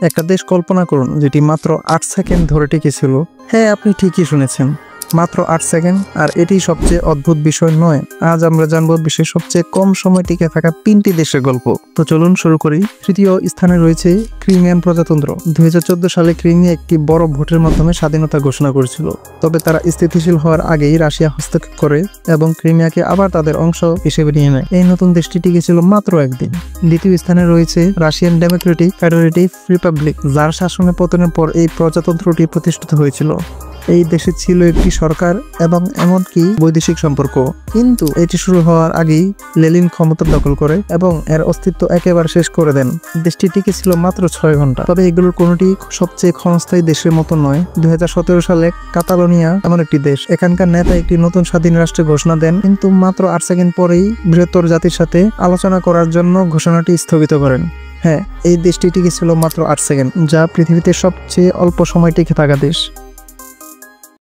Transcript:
একটা দেশ কল্পনা করুন যেটি মাত্র 8 সেকেন্ড ধরে টিকেছিল। হ্যাঁ, আপনি ঠিকই শুনেছেন, মাত্র 8 সেকেন্ড। আর এটি সবচেয়ে অদ্ভুত বিষয় নয়, আজ আমরা জানবো বিশ্বের সবচেয়ে কম সময় টিকে থাকা 3টি দেশের গল্প। তো চলুন শুরু করি। তৃতীয় স্থানে রয়েছে ক্রিমিয়ান প্রজাতন্ত্র। 2014 সালে ক্রিমিয়া একটি বড় ভোটের মাধ্যমে স্বাধীনতা ঘোষণা করেছিল, তবে তারা স্থিতিশীল হওয়ার আগেই রাশিয়া হস্তক্ষেপ করে এবং ক্রিমিয়াকে আবার তাদের অংশ হিসেবে নিয়ে নেয়। এই নতুন দেশটি টিকেছিল মাত্র একদিন। দ্বিতীয় স্থানে রয়েছে রাশিয়ান ডেমোক্রেটিক ফেডারেটিভ রিপাবলিক, যার শাসনের পতনের পর এই প্রজাতন্ত্রটি প্রতিষ্ঠিত হয়েছিল। এই দেশে ছিল একটি সরকার এবং এমনকি বৈদেশিক সম্পর্ক, কিন্তু এটি শুরু হওয়ার আগেই লেনিন ক্ষমতা দখল করে এবং এর অস্তিত্ব একেবারে শেষ করে দেন। দেশটি টিকে ছিল মাত্র 6 ঘন্টা। তবে এগুলোর কোনোটি সবচেয়ে ক্ষণস্থায়ী দেশের মতো নয়। 2017 সালে কাতালোনিয়া এমন একটি দেশ, এখানকার নেতা একটি নতুন স্বাধীন রাষ্ট্রে ঘোষণা দেন, কিন্তু মাত্র 8 সেকেন্ড পরেই বৃহত্তর জাতির সাথে আলোচনা করার জন্য ঘোষণাটি স্থগিত করেন। হ্যাঁ, এই দেশটি টিকে ছিল মাত্র 8 সেকেন্ড, যা পৃথিবীতে সবচেয়ে অল্প সময় টিকে থাকা দেশ।